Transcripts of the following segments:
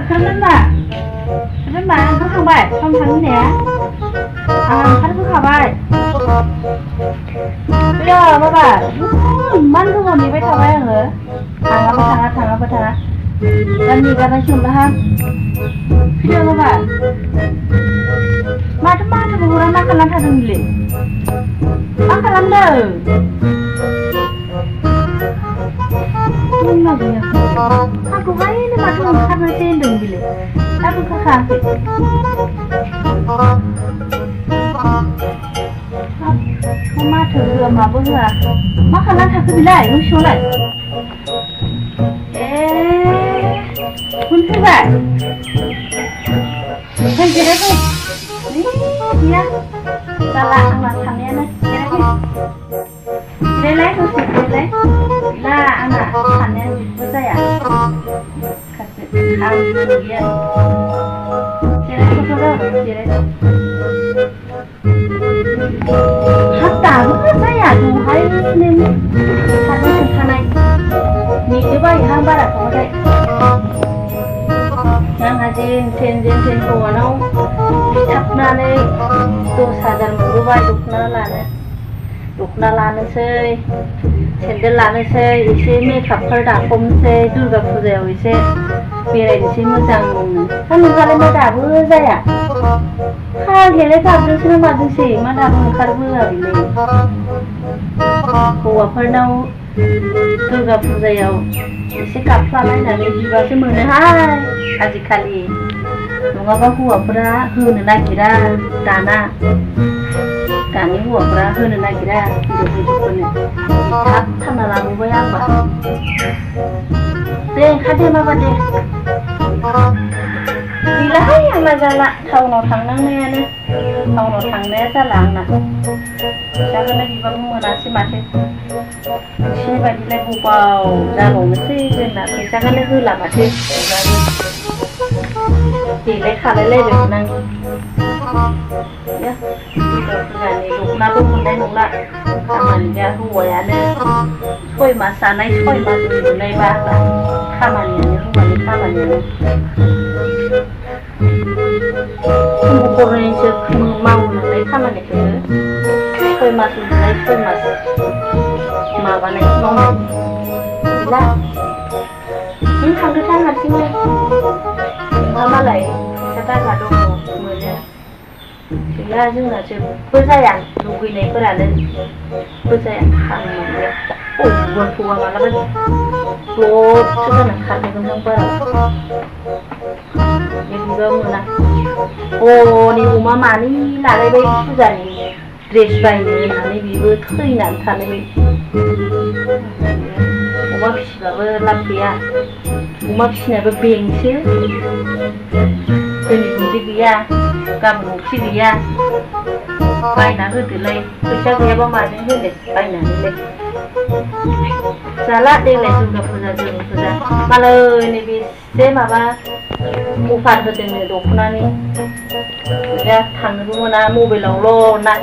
그런마 그런 말 참 당네 하는 거 가봐 그래 봐봐 만두 거니 왜 가봐요 당아 dan 가다 shumlah 그래 봐봐 macam-macam orang makanan hadang beli makanan dah Tunggu ya. Aku kaya ni macam karena sendiri beli. Aku kakak. Cuma terus apa pula? Makanan tak kebilai, musuh lah. Kunci tak? Kan kira tu. Ni ya. Salah anak kami ni. Kira ni. Kira tu sih. Nah, anak anaknya itu saya kasih dia. Cerai. Hatta saya tuh hari ini hari kesanai. Ni coba yang barat tu yang hajin ten kawanau ditapna ni tu sadar merubah dukna लानोसै सेन्देल लानोसै एसे मेकआपफोर दाख'नोसै दुर्गा फुजायाव एसे बेरायनोसै मोजां हा नोंहालाय मा दाबो जाया खागेलाय गाबदोंसो ना मादोंसै मा दाबो ओंखारबोआ बेलाय हौवाफोरनाव दुर्गा फुजायाव एसे गाबफ्लालायनानै बिबासो मोनोहाय आजिखालि नङाबा हौवाफोरा होनो नागिरा दानि हौवाफोरा होनो नागिरा हिनजावफोरनो थाब फानना लाबोबाय आंबा दे ओंखारदे माबा दे गैलाहाय आंना जाला टाउनाव थांनांनायानो टाउनाव थांनाया जाला आंना फैसाखौनो बिबाबो मोनासै माथो एसे बायदिलाय गोबाव जाबावनोसै जोंना फैसाखौनो होला माथो देलाय खालायलायबायमोन आं फुजानि दख'नाबो मोननाय नंला खामानिया हौवायानो 6 मास जानाय 6 मास उन्दुनायबा खामानियानो हौवानि खामानियानो खर'निसो मावो नालाय खामानिखौनो 6 मास उन्दुनाय 6 मास माबानाय मावनाय गैला नों थांदो थां हारसिंनो नोंहा मालाय फैसा दागा दङ मोनो गैया जोंना जेबो जाया लुगैनायफोरानो जेबो जाया खामानिया गन्थ'आ मालाबा ब्ल'सो जाना खारनायगोन जों बारा बिदिबा मोना हनै अमा मानै लालायबाय फुजानि ड्रेस बायनो होननानै बिबो थैनानै थानायबाय अमा फिसिबाबो लाब गैया अमा फिसिनायाबो बेंकसो दिनै गुन्दै गैया गाबोन अफ्रि गैया बायना होदोलाय फैसा गैयाबा माजों होनो बायनानैलाय जाला देग्लाय दुर्गा फुजा मालाय नैबे एसे माबा अफार होदोंनो दख'नानि दा थांनोबो मोना मबाइलावल' ना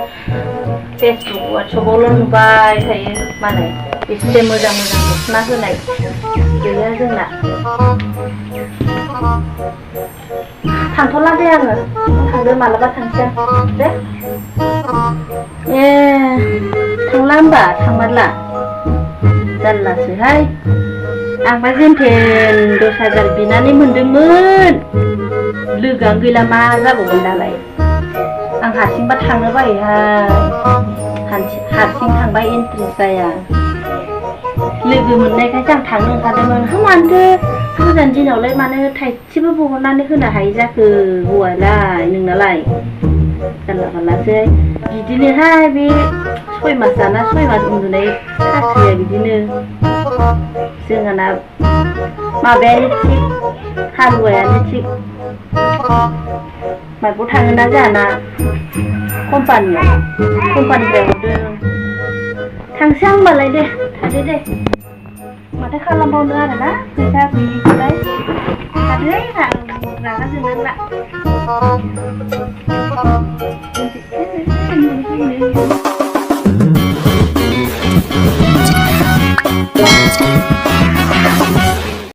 फेसबुक वाट्सएपआवल' नुबाय थायो मालाय एसे मोजां दख'ना होनाय गैया जोंना थांथ'ला दे आङो थांदो मालाबा थांसै दे थांला होमबा थांमारला जारलासोहाय आंबा जेनथेन 10,000 बिनानै मोनदोंमोन लोगोआनो गैला मा जाबावगोन दालाय आं हारसिंबा थांनो बायोहाय हारसिं थांबा इन्ट्रेस्ट जाया लोगो मोननायखायसो आं थांनो ओंखारदोंमोन मानोथो फुजानि दिनावलाय मानो थाइसेबो बहननानै होनो हायै जाखो हौवालाय नोंनालाय जानला मानलासै बिदिनोहाय बे 6 मास जाना 6 मास उन्दुनाय साख्रिया बिदिनो जोंहाना माबायानो थिग हालुवायानो थिग माबायाव थाङोना जोंहाना कम्पानिनिफ्राय हरदों थांसै आं होमबालाय दे थादो दे माथो खालामबावनो आरोना फैसा गैयिखौलाय थादो रागा जोंनांला Let's go.